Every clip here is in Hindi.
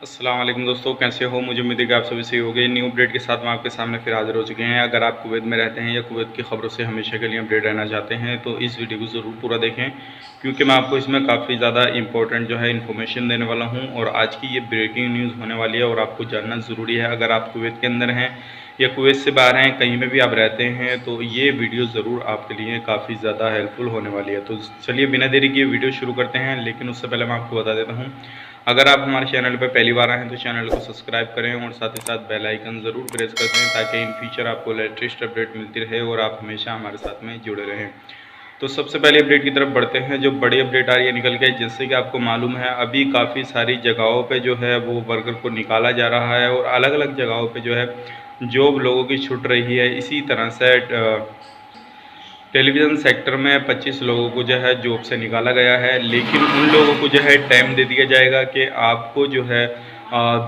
अस्सलाम वालेकुम दोस्तों, कैसे हो? मुझे उम्मीद है कि आप सभी सही हो गए। न्यू अपडेट के साथ मैं आपके सामने फिर हाज़िर हो चुके हैं। अगर आप कुवैत में रहते हैं या कुवैत की ख़बरों से हमेशा के लिए अपडेट रहना चाहते हैं तो इस वीडियो को ज़रूर पूरा देखें, क्योंकि मैं आपको इसमें काफ़ी ज़्यादा इंपॉर्टेंट जो है इन्फॉर्मेशन देने वाला हूँ और आज की ये ब्रेकिंग न्यूज़ होने वाली है और आपको जानना ज़रूरी है। अगर आप कुवैत के अंदर हैं या कुवैत से बाहर हैं, कहीं में भी आप रहते हैं, तो ये वीडियो ज़रूर आपके लिए काफ़ी ज़्यादा हेल्पफुल होने वाली है। तो चलिए बिना देरी किए वीडियो शुरू करते हैं, लेकिन उससे पहले मैं आपको बता देता हूँ, अगर आप हमारे चैनल पर पहली बार आए हैं तो चैनल को सब्सक्राइब करें और साथ ही साथ बेल आइकन ज़रूर प्रेस कर दें, ताकि इन फ्यूचर आपको लेटेस्ट अपडेट मिलती रहे और आप हमेशा हमारे साथ में जुड़े रहें। तो सबसे पहले अपडेट की तरफ बढ़ते हैं। जो बड़ी अपडेट आ रही है निकल के, जैसे कि आपको मालूम है अभी काफ़ी सारी जगहों पे जो है वो वर्कर को निकाला जा रहा है और अलग अलग जगहों पे जो है जॉब लोगों की छूट रही है। इसी तरह से टेलीविज़न सेक्टर में 25 लोगों को जो है जॉब से निकाला गया है, लेकिन उन लोगों को जो है टाइम दे दिया जाएगा कि आपको जो है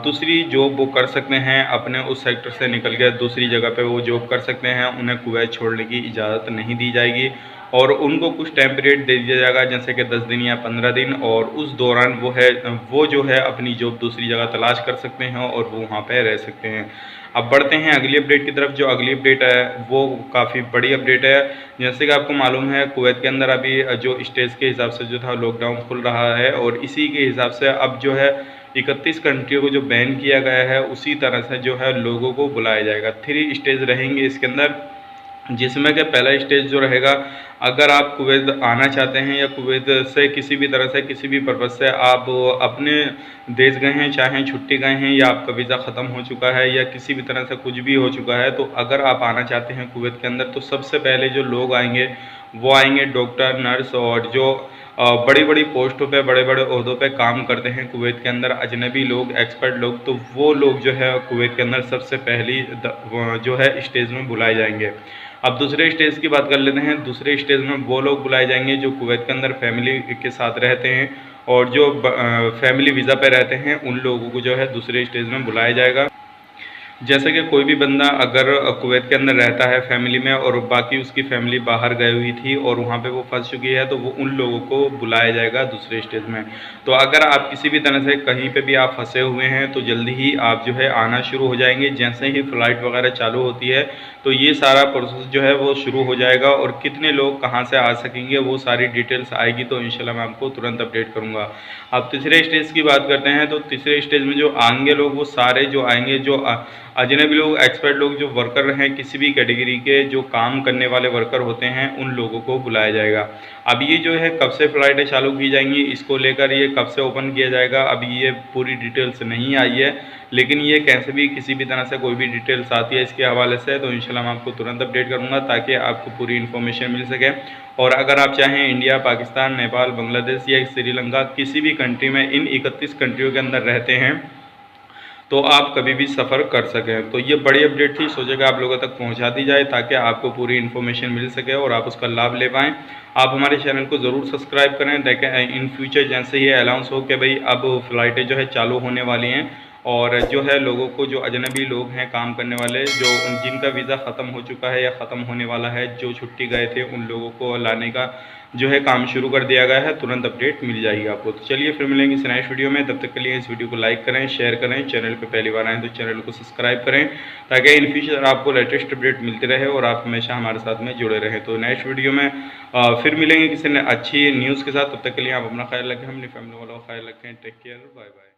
दूसरी जॉब वो कर सकते हैं, अपने उस सेक्टर से निकल के दूसरी जगह पे वो जॉब कर सकते हैं। उन्हें कुवैत छोड़ने की इजाज़त नहीं दी जाएगी और उनको कुछ टाइम पीरियड दे दिया जाएगा, जैसे कि 10 दिन या 15 दिन, और उस दौरान वो जो है अपनी जॉब दूसरी जगह तलाश कर सकते हैं और वो वहाँ पे रह सकते हैं। अब बढ़ते हैं अगली अपडेट की तरफ। जो अगली अपडेट है वो काफ़ी बड़ी अपडेट है। जैसे कि आपको मालूम है कुवैत के अंदर अभी जो स्टेज के हिसाब से जो था लॉकडाउन खुल रहा है और इसी के हिसाब से अब जो है 31 कंट्रियों को जो बैन किया गया है, उसी तरह से जो है लोगों को बुलाया जाएगा। 3 स्टेज रहेंगे इसके अंदर, जिसमें कि पहला स्टेज जो रहेगा, अगर आप कुवैत आना चाहते हैं या कुवैत से किसी भी तरह से किसी भी पर्पज़ से आप अपने देश गए हैं, चाहे छुट्टी गए हैं या आपका वीज़ा ख़त्म हो चुका है या किसी भी तरह से कुछ भी हो चुका है, तो अगर आप आना चाहते हैं कुवैत के अंदर, तो सबसे पहले जो लोग आएंगे वो आएंगे डॉक्टर, नर्स और जो बड़ी बड़ी पोस्टों पे बड़े बड़े ओहदों पे काम करते हैं कुवैत के अंदर, अजनबी लोग, एक्सपर्ट लोग, तो वो लोग जो है कुवैत के अंदर सबसे पहली जो है स्टेज में बुलाए जाएंगे। अब दूसरे स्टेज की बात कर लेते हैं। दूसरे स्टेज में वो लोग बुलाए जाएंगे जो कुवैत के अंदर फैमिली के साथ रहते हैं और जो फैमिली वीज़ा पे रहते हैं, उन लोगों को जो है दूसरे स्टेज में बुलाया जाएगा। जैसे कि कोई भी बंदा अगर कुवैत के अंदर रहता है फैमिली में और बाकी उसकी फैमिली बाहर गई हुई थी और वहाँ पे वो फंस चुकी है, तो वो उन लोगों को बुलाया जाएगा दूसरे स्टेज में। तो अगर आप किसी भी तरह से कहीं पे भी आप फंसे हुए हैं, तो जल्दी ही आप जो है आना शुरू हो जाएंगे। जैसे ही फ़्लाइट वगैरह चालू होती है तो ये सारा प्रोसेस जो है वो शुरू हो जाएगा और कितने लोग कहाँ से आ सकेंगे वो सारी डिटेल्स आएगी, तो इंशाल्लाह मैं आपको तुरंत अपडेट करूँगा। अब तीसरे स्टेज की बात करते हैं। तो तीसरे स्टेज में जो आएंगे लोग, वो सारे जो आएंगे जो अजनबी लोग, एक्सपर्ट लोग, जो वर्कर हैं किसी भी कैटेगरी के, जो काम करने वाले वर्कर होते हैं, उन लोगों को बुलाया जाएगा। अब ये जो है कब से फ़्लाइटें चालू की जाएंगी, इसको लेकर ये कब से ओपन किया जाएगा, अभी ये पूरी डिटेल्स नहीं आई है, लेकिन ये कैसे भी किसी भी तरह से कोई भी डिटेल्स आती है इसके हवाले से तो इंशाल्लाह मैं आपको तुरंत अपडेट करूँगा, ताकि आपको पूरी इन्फॉर्मेशन मिल सके। और अगर आप चाहें इंडिया, पाकिस्तान, नेपाल, बांग्लादेश या श्रीलंका, किसी भी कंट्री में, इन 31 कंट्रियों के अंदर रहते हैं, तो आप कभी भी सफ़र कर सकें। तो ये बड़ी अपडेट थी, सोचा कि आप लोगों तक पहुंचा दी जाए ताकि आपको पूरी इन्फॉर्मेशन मिल सके और आप उसका लाभ ले पाएँ। आप हमारे चैनल को ज़रूर सब्सक्राइब करें, ताकि इन फ्यूचर जैसे ही अनाउंस हो कि भाई अब फ़्लाइटें जो है चालू होने वाली हैं और जो है लोगों को, जो अजनबी लोग हैं काम करने वाले, जो जिनका वीज़ा ख़त्म हो चुका है या ख़त्म होने वाला है, जो छुट्टी गए थे, उन लोगों को लाने का जो है काम शुरू कर दिया गया है। तुरंत अपडेट मिल जाएगी आपको। तो चलिए फिर मिलेंगे इस नेक्स्ट वीडियो में। तब तक के लिए इस वीडियो को लाइक करें, शेयर करें, चैनल पे पहली बार आएँ तो चैनल को सब्सक्राइब करें, ताकि इन फ्यूचर आपको लेटेस्ट अपडेट मिलती रहे और आप हमेशा हमारे साथ में जुड़े रहें। तो नेक्स्ट वीडियो में फिर मिलेंगे किसी ने अच्छी न्यूज़ के साथ। तब तक के लिए आप अपना ख्याल रखें, अपनी फैमिली वालों का ख्याल रखें। Take care, bye bye.